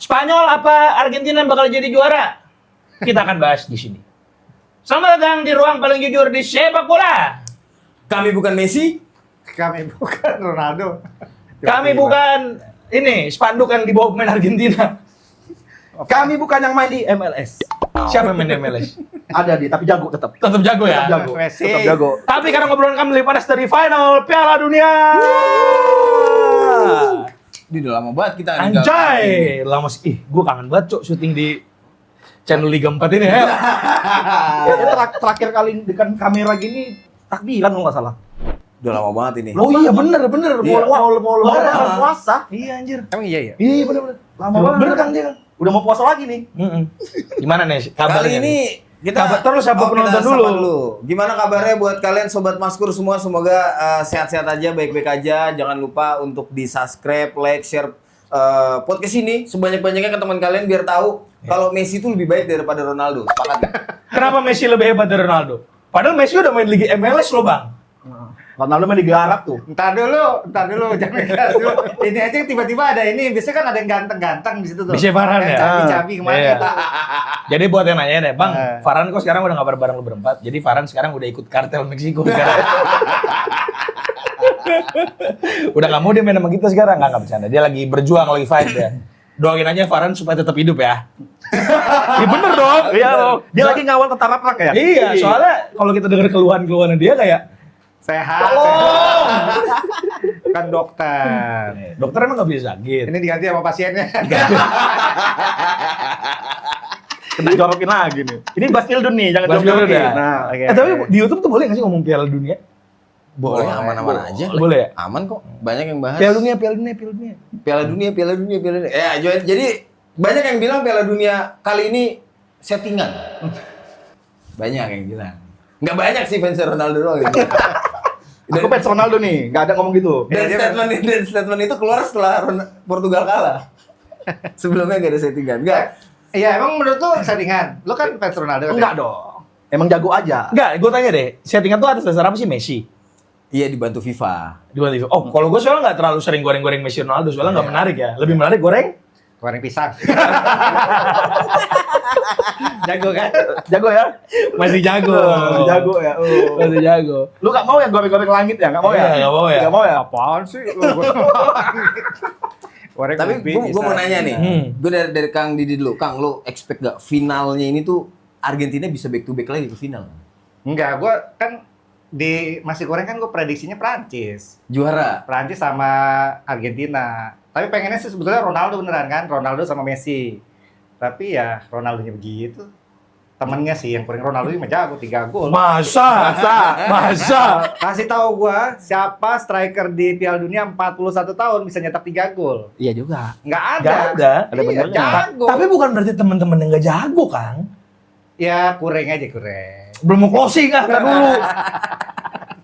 Spanyol apa Argentina yang bakal jadi juara? Kita akan bahas di sini. Selamat datang di ruang paling jujur di sepak bola. Kami bukan Messi. Kami bukan Ronaldo. Kami bukan ini spanduk yang dibawa pemain Argentina. Kami bukan yang main di MLS. Siapa yang main di MLS? Ada di, tapi jago tetap. Tetap jago ya. Tetap jago. Messi. Tetap jago. Tapi karena ngobrolan kami lebih panas dari final Piala Dunia. Ini udah lama banget kita Anjay, lama sih. Gue kangen banget cok syuting di channel Liga 4 ini ya. Terakhir kali dengan kamera gini takbiran kalau nggak salah. Udah lama banget ini. Oh iya bener. Iya. Mau Lebaran puasa. Iya anjir. Emang iya ya? Iya bener. Lama banget. Bener kan dia kan. Udah mau puasa lagi nih. Gimana nih kabarnya? Kali ini kita Kabar terus siapa penonton kita dulu? sapa Gimana kabarnya buat kalian sobat Maskur semua? Semoga sehat-sehat aja, baik-baik aja. Jangan lupa untuk di-subscribe, like, share podcast ini sebanyak-banyaknya ke teman kalian biar tahu kalau Messi itu lebih baik daripada Ronaldo. Sepakat nggak? Kenapa Messi lebih hebat dari Ronaldo? Padahal Messi udah main Liga MLS loh bang. Ronaldo main di Liga Arab tuh. Ntar dulu, jangan gas dulu. Ini aja tiba-tiba ada ini, biasanya kan ada yang ganteng-ganteng di situ tuh. Bisa Farhan ya? Cabi-cabi kemarin Iya. kita. Jadi buat yang nanya deh, bang, Farhan kok sekarang udah nggak bareng lu berempat? Jadi Farhan sekarang udah ikut kartel Meksiko. Udah nggak mau dia main sama kita sekarang, nggak bercanda. Dia lagi berjuang, lagi fight ya. Doain aja Farhan supaya tetap hidup ya. Iya bener dong. Iya, dia lagi ngawal tentara perang ya? Iya, soalnya kalau kita dengar keluhan-keluhan dia kayak, Sehat. tolong. Kan dokter. Dokter emang nggak bisa sakit. Ini diganti sama pasiennya. Kena jorokin lagi nih. Ini Bas Ildun nih, jangan Bas Ildun jorokin. ya? Nah, Oke. Tapi di YouTube tuh boleh nggak sih ngomong Piala Dunia? Boleh, aman-aman aja. Boleh ya? Aman kok. Banyak yang bahas. Piala Dunia. Piala Dunia. Ya, jadi banyak yang bilang Piala Dunia kali ini settingan. Banyak yang bilang. Nggak banyak sih fans Ronaldo doang gitu. Aku fans Ronaldo nih, nggak ada ngomong gitu. Dan statement itu keluar setelah Portugal kalah. Sebelumnya nggak ada settingan. Nggak. Iya, emang menurut lu settingan? Lu kan fans Ronaldo kan? Enggak dong. Emang jago aja. Enggak, gue tanya deh. Settingan tuh atas dasar apa sih Messi? Iya dibantu FIFA. Oh, kalau gue soalnya nggak terlalu sering goreng-goreng Messi Ronaldo, soalnya nggak menarik ya. Lebih menarik goreng? Goreng pisang. Jago kan? Jago ya? Masih jago. Jago ya. Oh. Masih jago. Lu nggak mau ya goreng-goreng langit ya? Nggak mau ya? Iya, nggak mau ya. Nggak mau ya? Apaan sih? Goreng Tapi ubi, gue mau pisang. nanya nih. Gue dari Kang Didi dulu. Kang, lu expect gak finalnya ini tuh Argentina bisa back to back lagi ke final? Enggak, gua kan di masih goreng kan gue prediksinya Prancis. Juara. Prancis sama Argentina. Tapi pengennya sih sebetulnya Ronaldo beneran kan, Ronaldo sama Messi. Tapi ya Ronaldonya begitu. Temennya sih yang paling Ronaldo ini mah jago 3 gol. Masa. Kasih tahu gua siapa striker di Piala Dunia 41 tahun bisa nyetak 3 gol. Iya juga. Nggak ada. Nggak ada. Ada Iya, benernya. jago. Tapi bukan berarti teman-teman yang nggak jago, Kang. Ya kurang aja kurang. Belum mau closing kan dulu.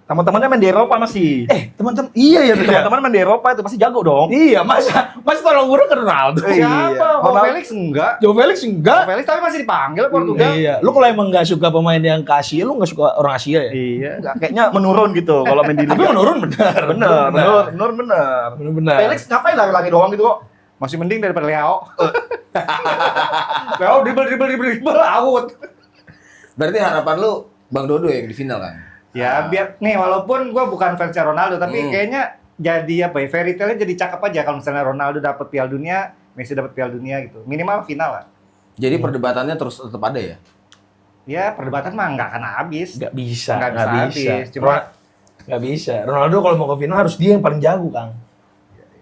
Teman-temannya main di Eropa masih. Teman-teman, iya ya. Teman-teman main di Eropa itu pasti jago dong. Iya, masa tolong urut ke Ronaldo. Iya. Siapa? Joao Ronaldo- Felix enggak. Joe Felix Joao enggak. Felix tapi masih dipanggil Portugal. Iya, lu kalau emang nggak suka pemain yang ke Asia, lu nggak suka orang Asia ya? Iya. Nggak, kayaknya menurun gitu kalau main di Tapi Liga. menurun bener. Bener. Bener. Felix ngapain lari-lari doang gitu kok? Masih mending daripada Leo. Leo dribble out. Berarti harapan lu Bang Dodo yang di final kan? Ya biar nih walaupun gue bukan fans Ronaldo tapi kayaknya jadi apa ya fairy tale-nya jadi cakep aja kalau misalnya Ronaldo dapat Piala Dunia, Messi dapat Piala Dunia gitu. Minimal final lah. Jadi perdebatannya terus tetap ada ya? Ya perdebatan mah nggak akan habis. Nggak bisa. Nggak bisa habis. Cuma Nggak bisa. Ronaldo kalau mau ke final harus dia yang paling jago, Kang.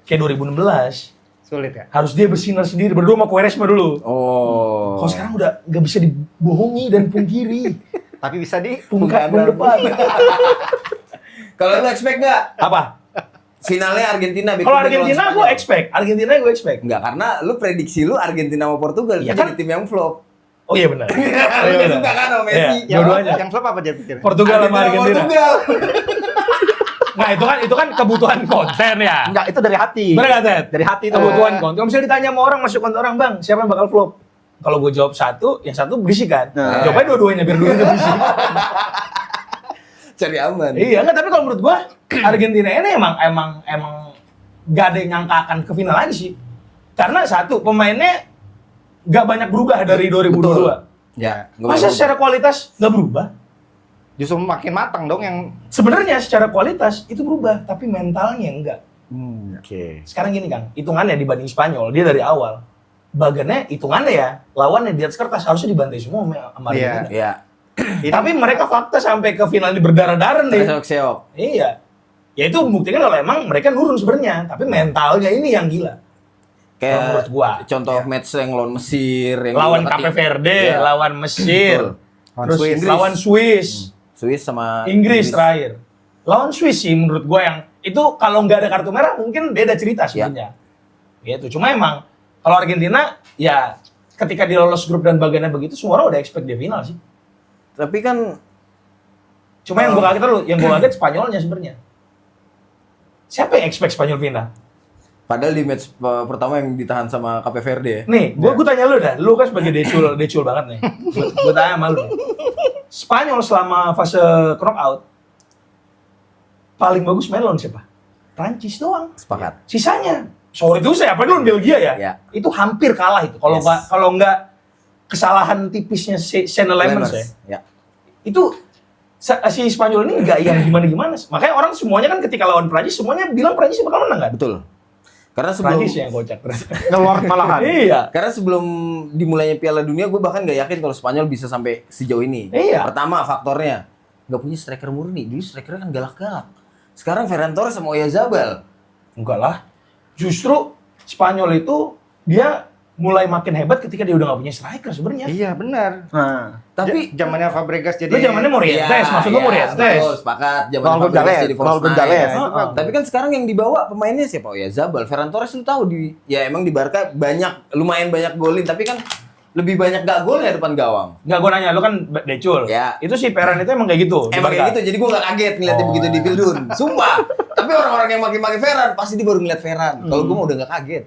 Kayak 2016. sulit ya. Harus dia bersinar sendiri, berdua sama Quaresma dulu. Oh. Kalau sekarang udah nggak bisa dibohongi dan pungkiri. Tapi bisa di Pungkat depan. Kalau lu expect nggak Apa? finalnya Argentina? Kalau Argentina gue expect. Enggak, karena lu prediksi lu Argentina sama Portugal Iya itu kan? jadi tim yang flop. Oh iya benar. Lu nggak suka kan sama Messi? Iya. Dua-duanya. Yang flop apa jadi pikirnya? Portugal sama Argentina. Portugal. Nah itu kan kebutuhan konten ya. Enggak, itu dari hati. Bener nggak, Ted? Dari hati itu. Kebutuhan konten. Kalau misalnya ditanya sama orang, masuk konten orang, Bang, siapa yang bakal flop? Kalau gue jawab satu, yang satu berisik kan? Nah. Jawabnya dua-duanya, biar dua-duanya berisik. Cari aman. Iya, enggak, tapi kalau menurut gue, Argentina ini emang gak ada yang nyangka akan ke final lagi sih. Karena satu, pemainnya nggak banyak berubah dari 2022. Ya, nggak Masa boleh secara kualitas nggak berubah? Justru makin matang dong yang Sebenarnya secara kualitas itu berubah, tapi mentalnya enggak. Oke. Sekarang gini Kang, hitungannya dibanding Spanyol, dia dari awal. Bagannya hitungannya ya, lawannya di atas kertas harusnya dibantai semua sama Iya. Argentina. Ya. Tapi mereka fakta sampai ke final ini berdarah-darah nih. Seok-seok. Iya. Ya itu membuktikan kalau emang mereka nurun sebenarnya, tapi mentalnya ini yang gila. Kalau Kayak menurut gua. contoh match yang lawan Mesir, yang Lawan dua Cape kali- Verde, Iya. lawan Mesir, Lawan terus Swiss. lawan Swiss, Swiss sama Inggris terakhir. Lawan Swiss sih menurut gua yang itu kalau nggak ada kartu merah mungkin beda cerita sebenarnya. Gitu. Cuma emang kalau Argentina ya ketika dia lolos grup dan bagiannya begitu semua orang udah expect dia final sih. Tapi kan Cuma yang gua kaget dulu, yang gua kaget Spanyolnya sebenarnya. Siapa yang expect Spanyol final? padahal di match pertama yang ditahan sama Cape Verde ya. Nih, gua tanya lu dah. Lu kan sebagai decul banget nih. Gua tanya sama lu nih. Spanyol selama fase knockout paling bagus main lawan siapa? Prancis doang. Sepakat. Sisanya, sorry itu siapa dulu Belgia ya? Ya. Itu hampir kalah itu. Kalau Yes. nggak kesalahan tipisnya Shane Lemons ya. Ya. Itu si Spanyol ini nggak yang gimana-gimana. Makanya orang semuanya kan ketika lawan Prancis semuanya bilang Prancis bakal menang kan? Betul. Karena sebelum Prancis yang kocak. Ngelor malahan. Iya. Karena sebelum dimulainya Piala Dunia, gue bahkan nggak yakin kalau Spanyol bisa sampai sejauh ini. Iya. Pertama faktornya nggak punya striker murni. Dulu strikernya kan galak-galak. Sekarang Ferran Torres sama Oyarzabal. Enggak lah. Justru Spanyol itu dia mulai makin hebat ketika dia udah nggak punya striker sebenarnya. Iya benar. Nah, Tapi Zamannya Fabregas jadi Lu zamannya Morientes, maksud lu Morientes. betul, sepakat. Zaman Raul Fabregas Gonzalez, jadi Raul false Gonzalez. nine. Heeh. Tapi kan sekarang yang dibawa pemainnya siapa? Oyarzabal, Ferran Torres lu tahu ya emang di Barca lumayan banyak golin, tapi kan lebih banyak gak gol ya depan gawang. Nggak, gue nanya, lu kan decul. Ya. Itu si Peran itu emang kayak gitu. di Emang Barca. kayak gitu, jadi gue gak kaget ngeliatnya Oh. begitu di Pildun. Sumpah. Tapi orang-orang yang maki-maki Ferran, pasti dia baru ngeliat Ferran. Kalau gue mah udah gak kaget.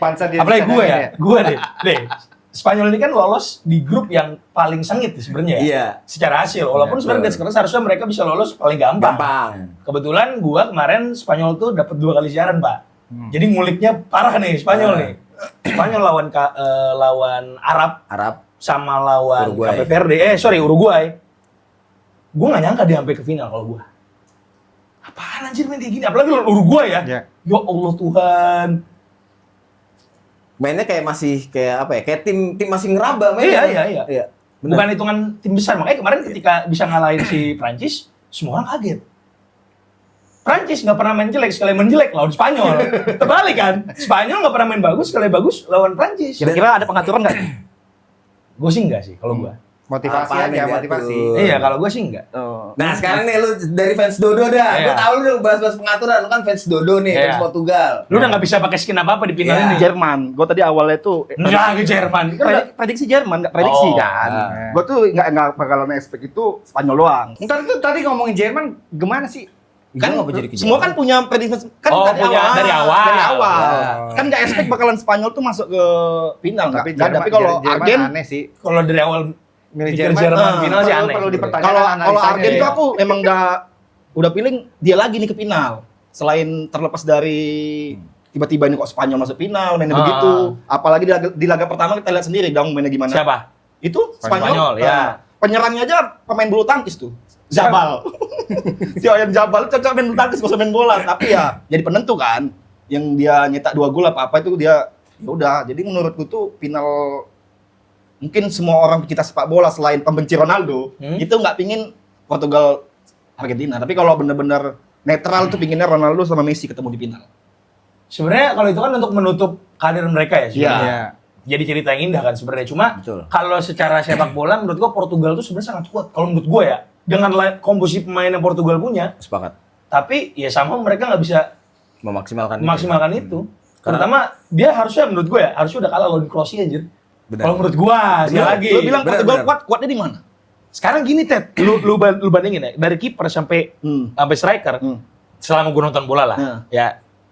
pansa dia. Apalagi bisa gue nanya ya, gue deh. Spanyol ini kan lolos di grup yang paling sengit sebenarnya ya. Iya. Secara hasil, walaupun Iya, sebenarnya betul. dari sekarang seharusnya mereka bisa lolos paling gampang. Gampang. Kebetulan gue kemarin Spanyol tuh dapat 2 kali siaran, Pak. Jadi nguliknya parah nih Spanyol nih. Spanyol lawan Arab. sama lawan Uruguay. Cape Verde. Uruguay. Gue nggak nyangka dia sampai ke final kalau gue. Apaan anjir main kayak gini? Apalagi lawan Uruguay ya. Iya. Ya Allah Tuhan. Mainnya kayak masih kayak apa ya? Kayak tim masih ngeraba mainnya. Iya. Benar. Bukan hitungan tim besar. Makanya kemarin ketika bisa ngalahin si Prancis, semua orang kaget. Prancis nggak pernah main jelek, sekali main jelek lawan Spanyol. Terbalik kan? Spanyol nggak pernah main bagus, sekali bagus lawan Prancis. kira-kira ada pengaturan nggak? Gue sih enggak sih kalau gue. Motivasi Apaan aja, yang motivasi. diatur? Iya, kalau gue sih enggak. Oh. Nah sekarang nih lu dari fans Dodo dah. Iya. Gue tahu lu udah bahas-bahas pengaturan. Lu kan fans Dodo nih, Iya. fans Portugal. Lu udah nggak bisa pakai skin apa-apa di final Iya. ini. Jerman. Gue tadi awalnya tuh Enggak, ke Jerman. Kan udah- prediksi Jerman, nggak prediksi Oh, kan. nah. Gue tuh nggak bakalan expect itu Spanyol doang. Ntar tuh tadi ngomongin Jerman gimana sih? Kan Kan ngapa jadi ke semua Jerman? kan punya prediksi kan Oh, punya dari awal. Dari awal. Ya. Kan nggak expect bakalan Spanyol tuh masuk ke final nggak? Tapi Nggak, Jerman, tapi kalau Jerman Argen aneh sih. kalau dari awal Milih pikir Jerman, Jerman final sih perlu- aneh. perlu dipertanyakan. kalau analisanya Argen ya. tuh aku emang udah feeling dia lagi nih ke final. Selain terlepas dari tiba-tiba ini kok Spanyol masuk final mainnya Ah. begitu. Apalagi di laga pertama kita lihat sendiri dong mainnya gimana. Siapa? Itu Spanyol, ya. Penyerangnya aja pemain bulu tangkis tuh. Zabal. Si Oyan Zabal cocok main bulu tangkis, gak usah main bola, tapi ya jadi penentu kan. Yang dia nyetak 2 gol apa itu dia ya udah. Jadi menurutku tuh final mungkin semua orang kita sepak bola selain pembenci Ronaldo itu nggak pingin Portugal Argentina. Tapi kalau bener-bener netral tuh pinginnya Ronaldo sama Messi ketemu di final. Sebenarnya kalau itu kan untuk menutup karir mereka ya sebenarnya. Iya. Jadi cerita yang indah kan sebenarnya. Cuma Betul. kalau secara sepak bola menurut gua Portugal tuh sebenarnya sangat kuat. Kalau menurut gua ya, dengan komposisi pemain yang Portugal punya, Sepakat. tapi ya sama mereka nggak bisa Memaksimalkan. memaksimalkan itu. Karena- Terutama dia harusnya menurut gua ya, harusnya udah kalah lawan Kroasia anjir. Benar. Kalau menurut gua, sekali lagi. Lu bilang Benar, Portugal benar. kuatnya di mana? Sekarang gini Ted, lu bandingin ya, dari kiper sampai sampai striker, selama gua nonton bola lah, Ya. ya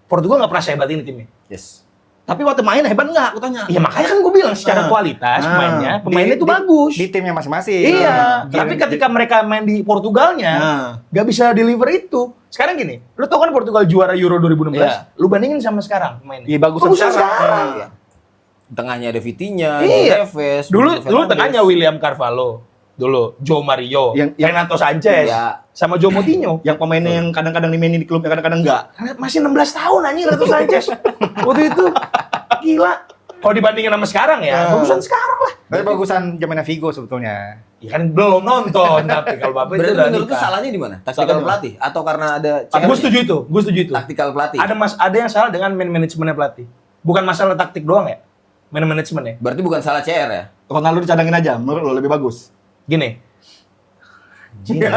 Portugal nggak pernah sehebat ini timnya. Yes. Tapi waktu main hebat nggak? Aku tanya. Ya makanya kan gue bilang secara kualitas pemainnya itu bagus. Di timnya masing-masing. Iya, tapi ketika mereka main di Portugalnya, nggak bisa deliver itu. Sekarang gini, lu tau kan Portugal juara Euro 2016? Iya. Lu bandingin sama sekarang mainnya. Iya, bagusan sekarang. Iya. Tengahnya ada Vitinha, Iya. Neves, Dulu Bruno tengahnya Fernandes. William Carvalho, dulu Joe Mario, Yang- Renato Sanchez, Iya. sama Joe Moutinho. Yang pemainnya yang kadang-kadang dimainin di klubnya, kadang-kadang enggak. Karena masih 16 tahun anjing Renato Sanchez. Waktu itu gila. Kalau dibandingin sama sekarang ya, bagusan sekarang lah. Tapi bagusan zamannya Vigo sebetulnya. Ya kan belum nonton, tapi kalau Bapak itu Berarti udah menurut lu nikah. salahnya di mana? Taktikal Salahnya pelatih atau karena ada Gue setuju itu. taktikal pelatih? Ada yang salah dengan manajemennya pelatih. Bukan masalah taktik doang ya. Manajemennya. Berarti bukan salah CR ya? Ronaldo dicadangin aja, menurut lo lebih bagus. Gini. Enggak,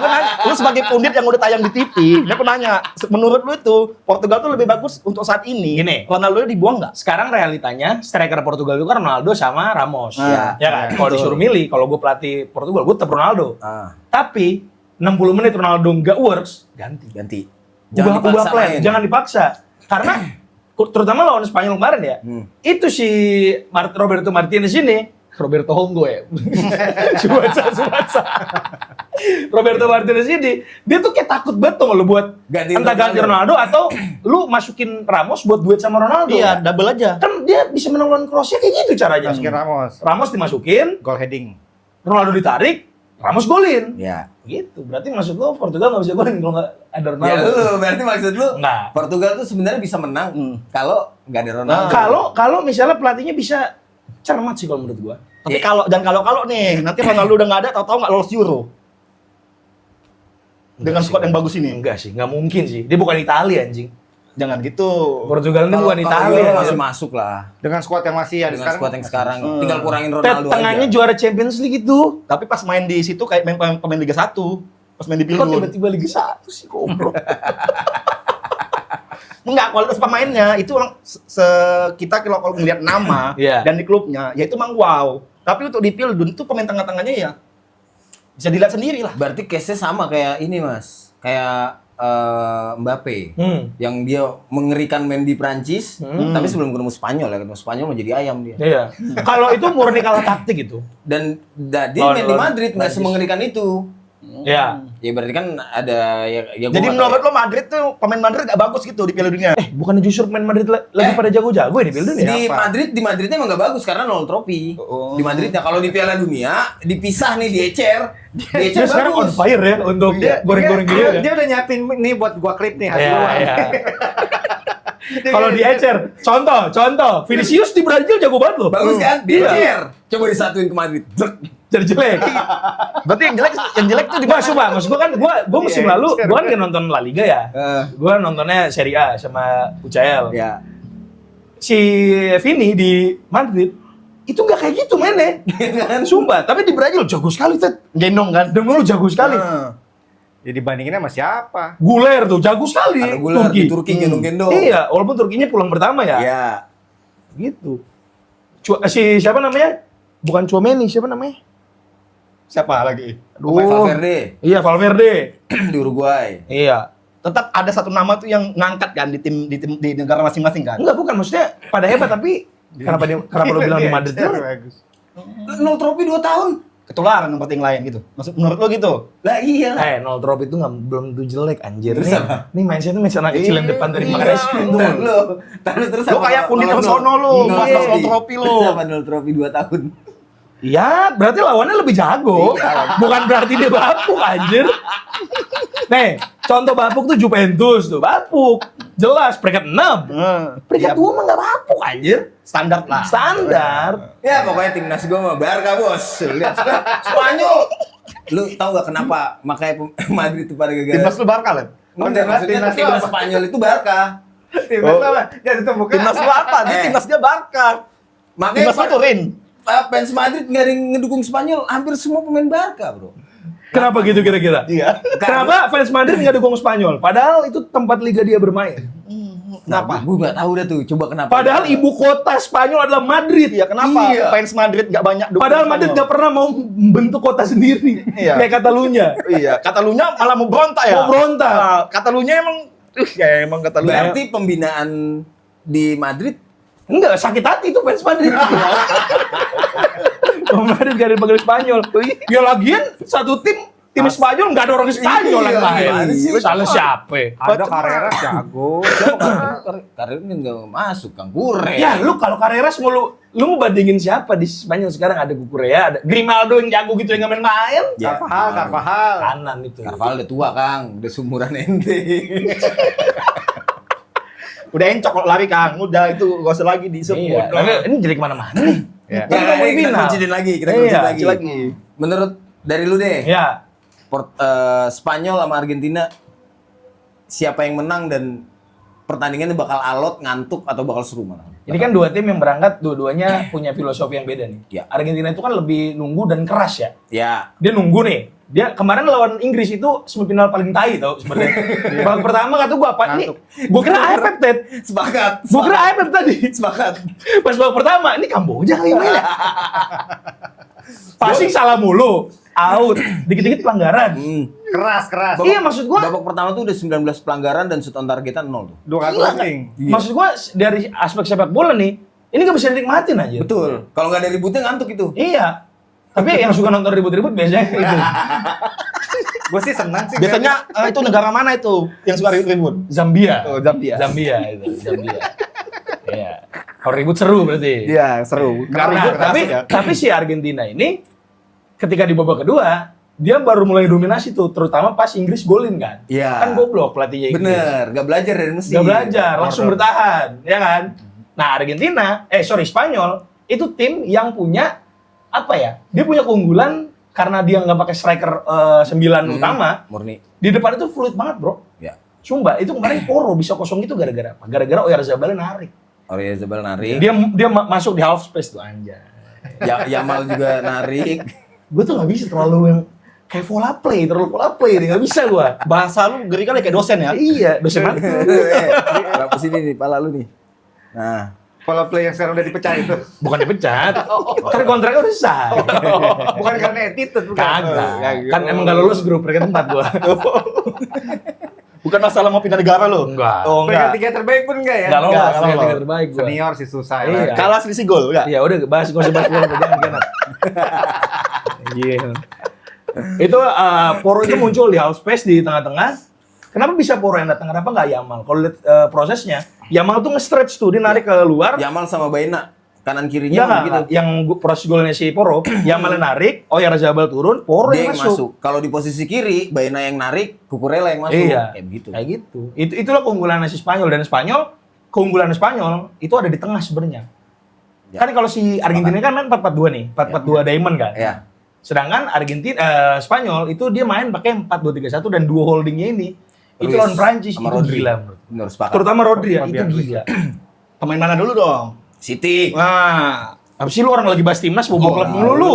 gue nanya, lu sebagai pundit yang udah tayang di TV, dia nanya, menurut lu itu Portugal tuh lebih bagus untuk saat ini. Gini. Ronaldo dibuang nggak? Sekarang realitanya striker Portugal itu kan Ronaldo sama Ramos. Iya. Ya kan? Kalau disuruh milih, kalau gue pelatih Portugal, gue tetap Ronaldo. Ah, Tapi 60 menit Ronaldo nggak works, ganti. ganti. Ubah plan, main. jangan dipaksa. Karena terutama lawan Spanyol kemarin ya, itu si Roberto Martinez ini, Roberto Hongo ya, Subatsa. Roberto Martinez ini, dia tuh kayak takut banget tuh lo buat Gantiin entah ganti Ronaldo atau lu masukin Ramos buat duet sama Ronaldo. Iya, double aja. Kan dia bisa menang lawan Kroasia kayak gitu caranya. Masukin Ramos. Ramos dimasukin, Goal heading. Ronaldo ditarik, Ramos golin. Ya. Gitu. Berarti maksud lu Portugal nggak bisa golin kalau nggak ada Ya Ronaldo. lu, berarti maksud lu Nggak. Portugal tuh sebenarnya bisa menang kalau nggak ada Ronaldo. Kalau misalnya pelatihnya bisa cermat sih kalau menurut gua. Tapi kalau nih, nanti Ronaldo udah nggak ada, tahu-tahu nggak lolos Euro. Dengan squad yang bagus ini. Enggak sih, nggak mungkin sih. Dia bukan Italia anjing. Jangan gitu. Portugal ini bukan Kalau Italia. Euro masih masuk lah. Dengan squad yang masih ada Dengan squad yang sekarang tinggal kurangin Ted, Ronaldo tengahnya aja. juara Champions League itu. Tapi pas main di situ kayak main pemain Liga 1. Pas main di Kok Pilgul. tiba-tiba Liga 1 sih goblok. Enggak, kualitas pemainnya itu orang kita kalau ngelihat nama Iya. dan di klubnya, ya itu emang wow. Tapi untuk di Pildun itu pemain tengah-tengahnya ya bisa dilihat sendiri lah. Berarti case-nya sama kayak ini, Mas. Kayak Mbappe. Yang dia mengerikan main di Prancis, tapi sebelum ketemu Spanyol ya, ketemu Spanyol mau jadi ayam dia. Iya. Kalau itu murni kalah taktik itu. Dan dia Lawan- main di lawan Madrid nggak Prancis. semengerikan itu. Iya. Ya berarti kan ada ya gua Jadi nggak menurut tahu lo Madrid tuh pemain Madrid gak bagus gitu di Piala Dunia. Bukan justru main Madrid lagi pada jago-jago ya di Pilden ya. ya? Di Madridnya emang nggak bagus karena nol trofi. Oh. Di Madridnya kalau di Piala Dunia dipisah nih diecer Dia sekarang on bagus. fire ya untuk goreng-goreng gitu ya. Dia udah nyiapin nih buat gua klip nih hasil Iya, gua. iya. Kalau di Ecer, contoh, Vinicius di Brazil jago banget loh. Bagus kan? Iya. Diecer. Coba disatuin ke Madrid. Zek. Jadi jelek. Berarti yang jelek tuh di Nggak, sumpah, maksud gua kan, gua musim Iya, lalu, Ecer. gua kan nggak nonton La Liga ya. Gua nontonnya Serie A sama UCL. Ya. Si Vini di Madrid, itu nggak kayak gitu mainnya. Sumpah, tapi di Brazil jago sekali, Ted. gendong kan. Demi lu jago sekali. Ya dibandinginnya sama siapa? Guler tuh, jago sekali. Ada Guler di Turki gendong-gendong. Iya, walaupun Turkinya pulang pertama ya. Iya. Gitu. Siapa namanya? Bukan Chouameni, siapa namanya? Siapa lagi? Valverde Iya, Valverde. di Uruguay. Iya. Tetap ada satu nama tuh yang ngangkat kan di tim di negara masing-masing kan. Enggak, bukan, maksudnya pada hebat tapi kenapa lu bilang di Madrid Iya, jelek? bagus. Nol trofi 2 tahun. Ketularan seperti yang lain gitu. Maksud menurut lo gitu? Lah iya. Nol drop itu belum tentu jelek anjir. Terus apa? Nih mindset anak kecil yang depan dari Iya. makan es krim tuh. Terus Lo kayak pundit yang sono lo, bahas nol trofi lo. Terus apa nol trofi 2 tahun? Ya, berarti lawannya lebih jago. Bukan berarti dia bapuk anjir. Nih, contoh bapuk tuh Juventus tuh, bapuk. Jelas peringkat 6. Peringkat 2 mah enggak bapuk anjir. Standar lah. Standar. Ya pokoknya timnas gue mah Barca bos. Lihat Spanyol. Lu tahu gak kenapa makanya Madrid itu pada gagal? Timnas lu Barca lah. Enggak, maksudnya timnas timnas apa? Spanyol itu Barca. Timnas apa? Jadi itu bukan. Timnas lu apa? Dia timnas dia Barca. Makanya Timnas lu Turin. fans Madrid nggak ada yang ngedukung Spanyol, hampir semua pemain Barca bro. Kenapa gitu kira-kira? Iya. Kenapa fans Madrid nggak dukung Spanyol? Padahal itu tempat liga dia bermain. Kenapa? Gue nggak tahu dah tuh. Coba kenapa? Padahal ibu kota Spanyol adalah Madrid. Iya, kenapa Iya. fans Madrid gak banyak dukung Padahal Spanyol? Madrid nggak pernah mau membentuk kota sendiri. Iya. Kayak Catalunya. Iya, Catalunya malah mau berontak ya. Mau berontak. Nah, Catalunya emang ya emang Catalunya. Berarti pembinaan di Madrid. Enggak, sakit hati itu fans Madrid. Madrid gak ada yang panggil Spanyol. Ya lagian satu tim Spanyol nggak ada orang Spanyol yang main. Salah siapa? Ada Carreras jago. Karir ini nggak masuk Kang Kure. Ya lu kalau Carreras lu mau bandingin siapa di Spanyol sekarang? Ada Cucurella, ada Grimaldo yang jago gitu yang nggak main. Ya, Carvajal. Kanan itu. Carvalho udah tua Kang, udah sumuran ente. Udah encok kalau lari Kang, udah itu gak usah lagi disebut. Iya, tapi ini jadi kemana-mana nih. Ya. Kan kita mau kita final. kunciin lagi, kita Iya, kunciin lagi. Menurut dari lu deh, Ya, Spanyol sama Argentina siapa yang menang dan pertandingannya bakal alot, ngantuk atau bakal seru mana? ini kan dua tim yang berangkat, dua-duanya punya filosofi yang beda nih. Ya. Argentina itu kan lebih nunggu dan keras ya. Ya, Dia nunggu nih. Dia kemarin lawan Inggris itu semifinal paling tai tau sebenarnya. Babak pertama kata gua apa ini? Gua kira AFF Ted. sepakat. Gua kira AFF tadi. Sepakat. Pas babak pertama ini Kamboja kali mainnya. Passing salah mulu, out, dikit-dikit pelanggaran. Keras. Iya maksud gua, Babak pertama tuh udah 19 pelanggaran dan shoot on targetan 0 tuh. 2 kali Gila, landing. maksud gua dari aspek sepak bola nih, ini gak bisa dinikmatin aja. Betul. Kalau nggak ada ributnya ngantuk itu. Iya. Tapi yang suka nonton ribut-ribut biasanya itu. Gue sih senang sih. Biasanya itu negara mana itu yang suka ribut? Zambia. Oh, Zambia. Zambia itu, Zambia. Iya. Kalau ribut seru berarti. Iya, seru. Karena tapi si Argentina ini ketika di babak kedua dia baru mulai dominasi tuh, terutama pas Inggris golin kan. Iya. Kan goblok pelatihnya Inggris. Bener, gak belajar dari Messi. Gak belajar, langsung bertahan, ya kan? Nah Argentina, Spanyol itu tim yang punya apa ya? Dia punya keunggulan karena dia nggak pakai striker 9 utama. Murni. Di depan itu fluid banget bro. Ya. Sumpah, itu kemarin Poro bisa kosong itu gara-gara apa? Gara-gara Oyarzabal narik. Oyarzabal narik. Dia masuk di half space tuh anjay. Yamal juga narik. Gue tuh nggak bisa terlalu yang kayak terlalu pola play nih, nggak bisa gue. Bahasa lu ngeri kali kayak dosen ya. Iya, dosen mana? Berapa sini nih, pala lu nih. Nah, Pola play yang sekarang udah dipecah itu. Bukan dipecat, kan kontraknya udah selesai. Bukan karena attitude, bukan. Kagak, kan emang gak lulus grup peringkat 4 gua. Bukan masalah mau pindah negara lo. Enggak. Oh, Peringkat enggak. 3 terbaik pun enggak ya? Gak lolos, Nggak peringkat lolos. 3 terbaik gua. Senior sih susah Iya. ya. Kalah selisih gol, enggak? Iya udah bahas gak usah bahas bola, jangan genap. Iya. Itu Poro itu muncul di half space di tengah-tengah. Kenapa bisa Poro yang datang? Kenapa nggak Yamal? Kalau lihat prosesnya, Yamal tuh nge-stretch tuh, dia narik ke luar. Yamal sama Baena kanan Enggak, kirinya gitu. yang proses golnya si Poro, Yamal yang narik, Oyarzabal turun, Poro Dia yang yang masuk. masuk. Kalau di posisi kiri, Baena yang narik, Cucurella yang masuk. Iya, Kayak begitu. Kayak gitu. Itulah keunggulan si Spanyol, dan keunggulan Spanyol itu ada di tengah sebenarnya. Ya. Kan kalau si Argentina kan 4-4-2 nih, 4-4-2 diamond kan. Iya. Sedangkan Spanyol itu dia main pakai 4-2-3-1 dan duo holdingnya ini. Itu Ruiz lawan Prancis, sama itu Rodri. gila menurut. Benar sepakat. Terutama Rodri ya, itu Fabian Ruiz. gila. Pemain mana dulu dong? City. Nah, Apa sih lu orang lagi bahas timnas, bobo klub mulu lu.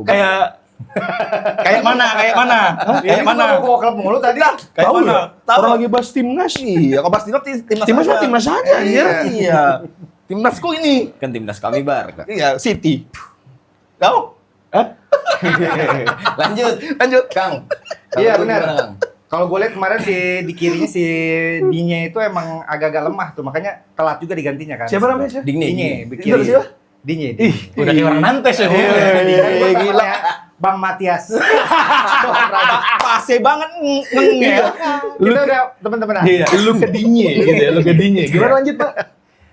Kayak kayak mana? Kayak mana? Bawa klub mulu tadi. Kayak tahu mana? ya? Tahu. Orang lagi bahas timnas. Iya, kalau pas timnas Timnas mah timnas aja, anjir. Iya. Timnasku ini. Kan timnas kami Barca. Iya, City. Kau? Lanjut, Kang. Kalau Iya, lu benar. gimana, Kang? Kalau gue lihat kemarin di kirinya si Digne itu emang agak-agak lemah tuh, makanya telat juga digantinya kan. Siapa namanya siapa? Digne. Digne, Itu kiri. siapa? Digne. Ih, udah kayak orang Nantes ya. Gila. Bang Matias. Pase banget ngeng ya. Kita udah teman-teman. Iya, lu ke Dinye gitu ya, lu ke Dinye. Gimana lanjut, Pak?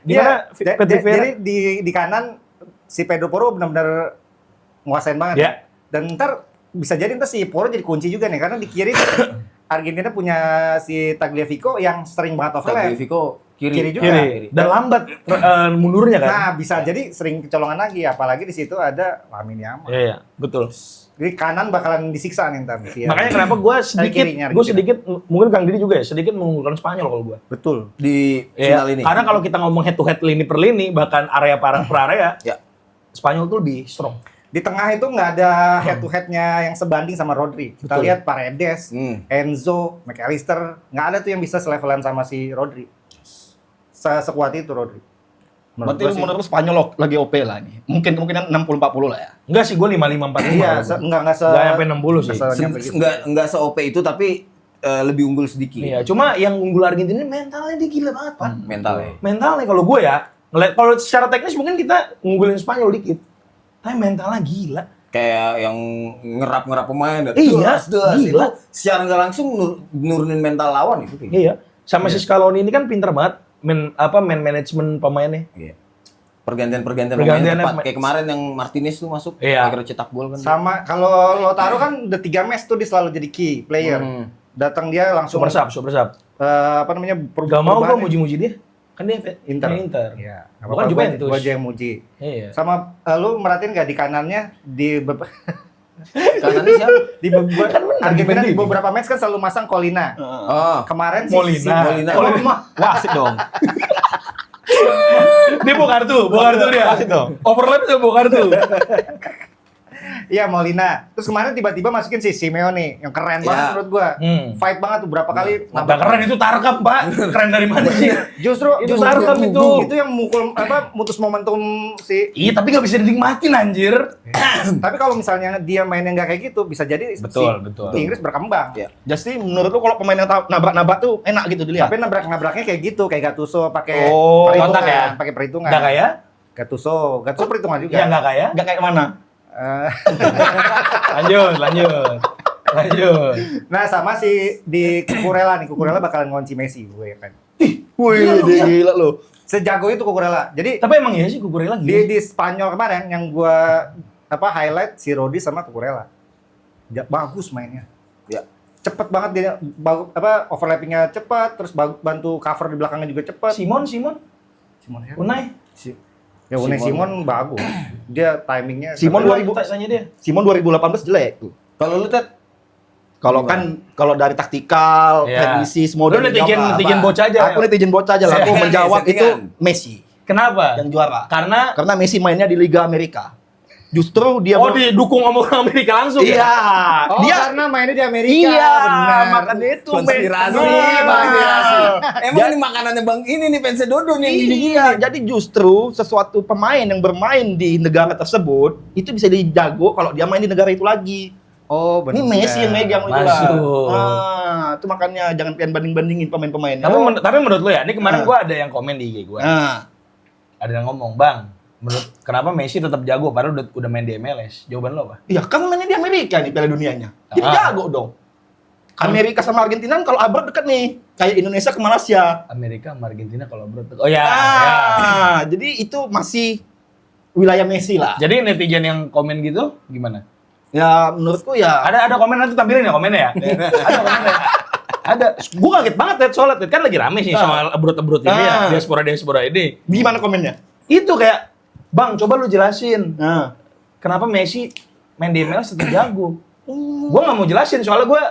Gimana Iya, Patrick Vieira? jadi di kanan si Pedro Porro benar-benar nguasain banget. Ya. Dan ntar bisa jadi ntar si Porro jadi kunci juga nih, karena di kiri Argentina punya si Tagliafico yang sering banget overlap. Tagliafico kiri. Kiri juga. Kiri. Dan lambat mundurnya kan? Nah, bisa jadi sering kecolongan lagi, apalagi di situ ada Lamine Yamal. Iya, iya, betul. Jadi kanan bakalan disiksa nih ntar. Si Makanya kenapa gue kirinya sedikit, mungkin Kang Didi juga ya, sedikit mengunggulkan Spanyol kalau gue. betul. Di Ya, final ini. karena kalau kita ngomong head to head lini per lini, bahkan area per area, Ya. Spanyol tuh lebih strong. Di tengah itu nggak ada head to headnya yang sebanding sama Rodri. Kita Betul. lihat Paredes, Hmm. Enzo, McAllister, nggak ada tuh yang bisa selevelan sama si Rodri. Sekuat itu Rodri. Berarti gua sih. menurut lu Spanyol lagi OP lah nih. Kemungkinan 60-40 lah ya. Enggak sih, gue 55-45. Iya, nggak Nggak sampai 60 sih. nggak se- nyampe gitu. Enggak se-OP itu, tapi lebih unggul sedikit. Iya, cuma yang unggul Argentina mentalnya dia gila banget, Pak. Mental ya. Mentalnya kalau gue ya, ngeliat kalau secara teknis mungkin kita ngunggulin Spanyol dikit. Tapi mentalnya gila. Kayak yang ngerap pemain. Iya, Itu gila. secara nggak langsung nurunin mental lawan itu. Iya. Sama si Scaloni ini kan pinter banget man management pemainnya. Iya. Pergantian pemain Pergantiannya tepat. Kayak kemarin yang Martinez tuh masuk, Iya. akhirnya cetak gol kan. Sama kalau Lautaro kan udah 3 match tuh dia selalu jadi key player. Datang dia langsung Super sub. apa namanya? Gak mau gue perubahannya. muji-muji dia. Kan dia Inter. main Inter. Iya. Bukan Juventus. Gua aja yang muji. Iya. Sama lu merhatiin nggak di kanannya di Kanannya siapa? di beberapa Kan benar, Argentina di dibanding. beberapa match kan selalu masang Colina. Oh. Kemarin Molina. Molina. Wasit dong. Dia bawa kartu dia. Wasit dong. Overlap dia bawa kartu. Iya Molina. Terus kemarin tiba-tiba masukin si Simeone yang keren Iya. banget menurut gua. Hmm. Fight banget tuh berapa kali. Nggak keren itu Tarkam, Pak. Keren dari mana sih? Justru Itu Tarkam itu. Itu yang mukul apa mutus momentum si. Iya, tapi nggak bisa dinikmatin anjir. Tapi kalau misalnya dia mainnya nggak kayak gitu bisa jadi Betul. si Inggris berkembang. Iya. Jadi menurut lu kalau pemain yang nabrak-nabrak tuh enak gitu dilihat? Tapi nabrak-nabraknya kayak gitu, kayak Gattuso pakai Oh, kontak ya? pakai perhitungan. Nggak kayak? Gattuso perhitungan juga. Iya, nggak kayak. Nggak kayak mana? Eh, Lanjut. nah sama si di Cucurella bakalan ngunci Messi gue kan. Wih, dia gila lo. Sejago itu Cucurella. Jadi Tapi emang iya sih Cucurella di gila. Spanyol kemarin yang gua highlight si Rodri sama Cucurella. Bagus mainnya. Ya. Cepet banget dia overlappingnya cepat, terus bantu cover di belakangnya juga cepat. Simon, Simon siapa? Unai. Ya Unai Simon bagus. Dia timingnya. Simon Tapi 2000 tanya dia. Simon 2018 jelek tuh. Kalau lu Ted, Kalau dari taktikal, Iya. teknisi semua Lu udah netizen dijawab. bocah aja. Aku netizen bocah aja lah. Aku Settingan, menjawab itu settingan. Messi Kenapa? yang juara. Karena Messi mainnya di Liga Amerika. Justru dia didukung sama orang Amerika langsung Iya. ya? Oh, Dia karena mainnya di Amerika. iya, benar. makanya itu konspirasi, Messi. konspirasi. Emang Jadi- ini makanannya Bang ini nih fans Dodo nih yang gini-gini. Iya, jadi justru sesuatu pemain yang bermain di negara tersebut itu bisa dijago kalau dia main di negara itu lagi. Oh, Ini benar. Messi yang megang itu lah. Masuk. Nah, itu makanya jangan kalian banding-bandingin pemain-pemainnya. Tapi menurut lu ya, ini kemarin Nah. gua ada yang komen di IG gua. Nah, Ada yang ngomong, "Bang, kenapa Messi tetap jago padahal udah main di MLS?" Jawaban lo apa? iya kan mainnya di Amerika nih Piala Dunianya. Jadi Ah. jago dong. Amerika sama Argentina kan kalau abad dekat nih, kayak Indonesia ke Malaysia. Amerika sama Argentina kalau bro. Oh ya. Ya. Jadi itu masih wilayah Messi lah. Jadi netizen yang komen gitu gimana? Ya menurutku ya Ada komen nanti tampilin ya komennya ya. Ada komennya. Ada. Gua kaget banget Ted soalnya Ted kan lagi rame sih soal abrut-abrut ini ya, diaspora ini. gimana komennya? Itu kayak, "Bang, coba lu jelasin Nah, kenapa Messi main di MLS tetap jago." Gua nggak mau jelasin soalnya gua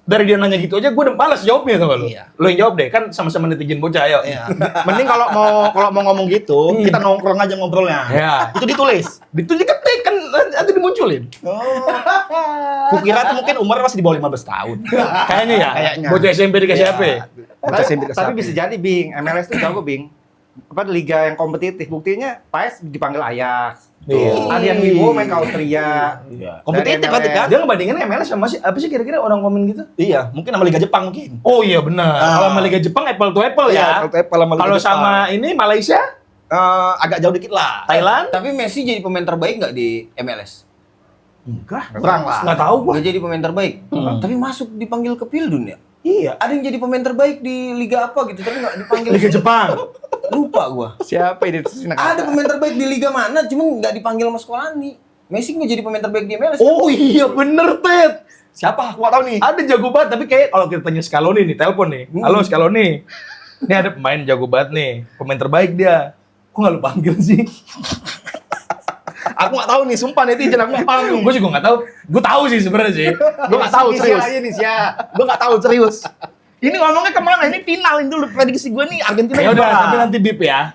dari dia nanya gitu aja gua udah malas jawabnya sama lu. Iya. Lu yang jawab deh, kan sama-sama netizen bocah ayo. iya. Mending kalau mau ngomong gitu, kita nongkrong aja ngobrolnya. Ya. Itu ditulis. Itu diketik kan nanti dimunculin. Oh. Kukira tuh mungkin umur masih di bawah 15 tahun. Kayaknya ya. Kayaknya. Bocah SMP dikasih Iya. HP. Bocah SMP Tapi dikasih bisa HP. jadi Bing, MLS tuh jago Bing. Liga yang kompetitif. Buktinya PAS dipanggil Ajax. Iya. Adrian Wibowo main ke Austria. Iya. Kompetitif Dari berarti MLS. kan? Dia ngebandingin MLS sama apa sih kira-kira orang komen gitu? Iya, mungkin sama Liga Jepang mungkin. Oh iya benar. Kalau sama Liga Jepang apple to apple ya. Iya, kalau sama Liga Kalau Jepang. sama ini Malaysia, Agak jauh dikit lah. Thailand, Tapi Messi jadi pemain terbaik nggak di MLS? enggak. Kurang lah. Nggak tahu gua. Nggak jadi pemain terbaik. Tapi masuk dipanggil ke Pildun ya? Iya. Ada yang jadi pemain terbaik di liga apa gitu, tapi nggak dipanggil. Liga Jepang. Lupa gua. Siapa ini? Ada pemain terbaik di liga mana, cuman nggak dipanggil sama Skolani. Messi nggak jadi pemain terbaik di MLS. Oh iya bener Ted. Siapa? Aku nggak tahu nih. Ada jago banget tapi kayak kalau kita tanya Scaloni nih, telepon nih. Halo Scaloni. Ini ada pemain jago banget nih, pemain terbaik dia. Kok nggak lu panggil sih? Aku nggak tahu nih, sumpah netizen aku nggak tahu. Gue juga nggak tahu. Gue tahu sih sebenarnya sih. Gue nggak tahu serius. Indonesia. Gue nggak tahu serius. Ini ngomongnya kemana? Ini final ini dulu prediksi gue nih Argentina. Ya udah, juara. tapi nanti bip ya.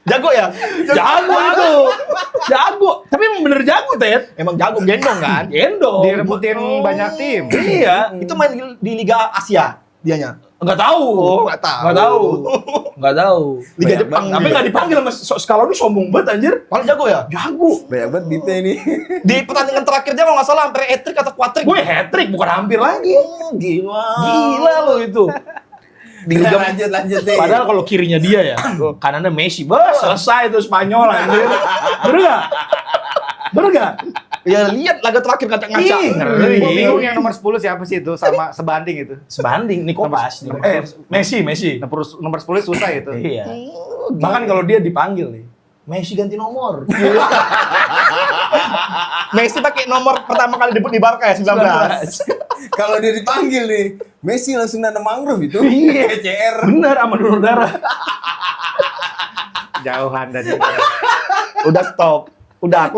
jago ya. Jago itu. Jago. Tapi emang bener jago, Ted. Emang jago gendong kan? Gendong. Direbutin banyak tim. Iya. Itu main di Liga Asia dianya. Nggak tahu. Oh, nggak tahu. Nggak tahu. Nggak tahu. Liga Banyak Jepang. Tapi nggak dipanggil sama Scaloni, sombong banget anjir. Paling jago ya? Jago. Banyak banget beatnya ini. Di pertandingan terakhirnya kalau nggak salah hampir hat-trick atau quad-trick. Gue hat-trick bukan hampir lagi. Oh, gila. Gila lo itu. Di lanjut deh. Padahal kalau kirinya dia ya, kanannya Messi. Bos, selesai itu Spanyol anjir. Bener nggak? Bener nggak? Ya lihat laga terakhir kata ngaca. Ih, ngeri. Gua bingung yang nomor 10 siapa sih itu sama sebanding itu. Sebanding Nikopas. Nomor- Messi. Nomor 10 susah itu. Iya. Bahkan kalau dia dipanggil nih, Messi ganti nomor. Messi pakai nomor pertama kali debut di Barca ya 19. Kalau dia dipanggil nih, Messi langsung nanam mangrove itu. Iya. CR. Bener sama donor darah. Jauhan dari Udah stop. Udah aku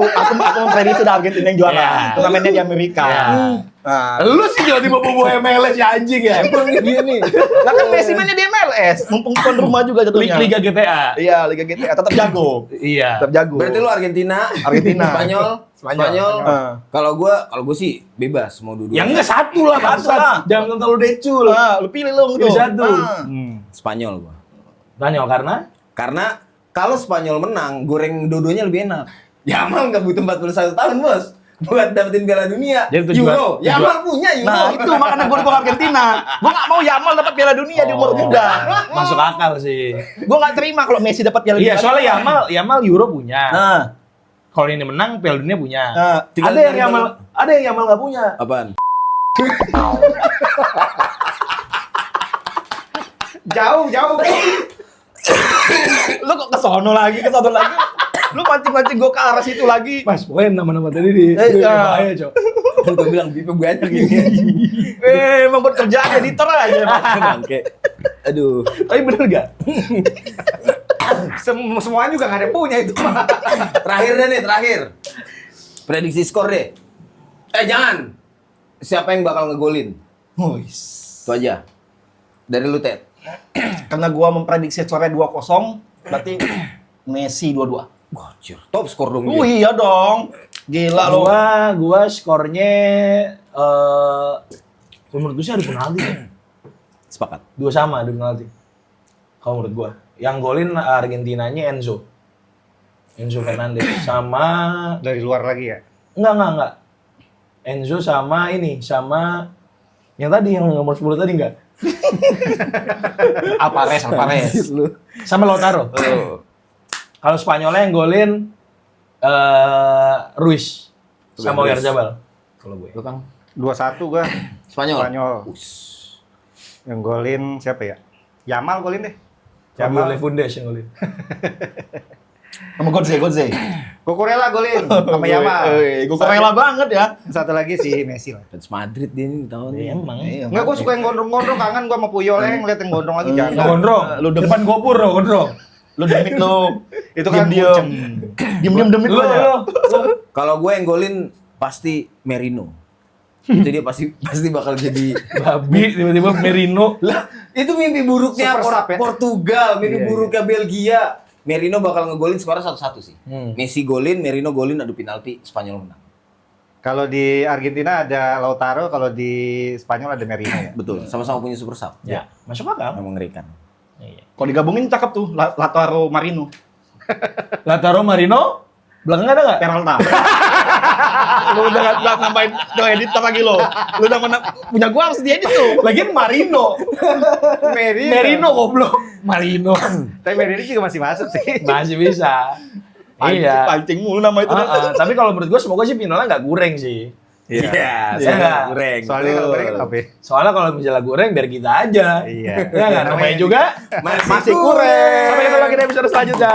memprediksi udah Argentina yang juara. Iya. Turnamennya di Amerika. Iya. Nah, Lu sih tiba-tiba bobo MLS ya anjing ya. Emang dia nih. lah kan Messi mainnya di MLS, mumpung tuan rumah juga jatuhnya. Liga GTA. Iya, Liga GTA tetap jago. Iya. Tetap jago. Berarti lu Argentina, Argentina. Spanyol. Heeh. Kalau gua sih bebas mau duduk. Ya enggak satu lah Satu bangsa. lah. Jangan terlalu decul. Lu pilih lu Pilih gitu. satu. Spanyol gua. Spanyol Karena kalau Spanyol menang, goreng dua-duanya lebih enak. Yamal nggak butuh 41 tahun, Bos. Buat dapetin Piala Dunia. Jadi tujuan- Euro. Yamal punya Euro. Nah, itu makanya gue dukung Argentina. Gue gak mau Yamal dapat Piala Dunia di umur muda. Masuk akal sih. Gue gak terima kalau Messi dapat Piala Iya, Dunia. soalnya Yamal Euro punya. Nah, Kalau ini menang Piala Dunia punya. tinggal Ada yang Yamal nggak punya. Apaan? jauh. lu kok ke sono lagi. Lu mancing-mancing gue ke arah situ lagi. Mas, pokoknya nama-nama tadi di iya. bahaya, Cok. Gua bilang BIP banyak gini. Emang buat kerjaan editor aja. Bangke. Aduh. Tapi bener gak? Semuanya juga nggak ada punya itu. Terakhir deh nih, terakhir. Prediksi skor deh. Jangan. Siapa yang bakal ngegolin? Itu aja. Dari lu, Ted. Karena gue memprediksi skornya 2-0, berarti Messi 2-2. Gocir. Top skor dong Oh dia. iya dong. Gila lo. Gua skornya menurut gue sih ada penalti. Sepakat. 2 sama ada penalti. Kalau menurut gua. Yang golin Argentinanya Enzo Fernandez sama Dari luar lagi ya. enggak. Enzo sama yang tadi yang nomor 10 tadi enggak? Alvarez. Lu. Sama Lautaro. Kalau Spanyolnya yang golin Ruiz sama Ruiz. Oyarzabal. Kalau gue. Lu Kang. 2-1 gua Spanyol. Yang golin siapa ya? Yamal golin deh. Fabio Yamal. Lefundes yang golin. Sama Godze. Kukurela golin sama Yamal. Gue rela banget ya. Satu lagi si Messi lah. Fans Madrid dia ini tahun ini. Emang. Enggak, gua suka yang gondrong-gondrong, kangen gua sama Puyol yang ngeliat yang gondrong lagi jangan. Gondrong. Lu Depan gopur loh, gondrong. Lu demit lu. Itu kan Diem-diem. kucing. Diem demit lu ya. Kalau gue yang golin pasti Merino. Itu dia pasti bakal jadi Babi tiba-tiba Merino. lah. Itu mimpi buruknya Super sub ya? Portugal, mimpi Iya, buruknya Belgia. Merino bakal ngegolin skornya 1-1 sih. Hmm. Messi golin, Merino golin, adu penalti, Spanyol menang. Kalau di Argentina ada Lautaro, kalau di Spanyol ada Merino ya. Betul, sama-sama punya super sub. Ya, masuk akal. Memang mengerikan. Iya. Kalau digabungin cakep tuh, Lautaro Marino. Lautaro Marino, belakangnya ada nggak? Peralta. Lu udah nambahin editor lagi lo. Lu udah punya gua harus diedit tuh. Lagian Marino. Merino goblok. Marino. Tapi Merino juga masih masuk sih. Masih bisa. Iya. Pancing mulu nama itu. Tapi kalau menurut gue semoga sih finalnya nggak goreng sih. Iya. Iya nggak? goreng. Soalnya kalau goreng apa ya? Soalnya kalau misalnya goreng biar kita aja. Iya. Ya nggak? Namanya juga Masih kurang. Sampai ketemu lagi di episode selanjutnya.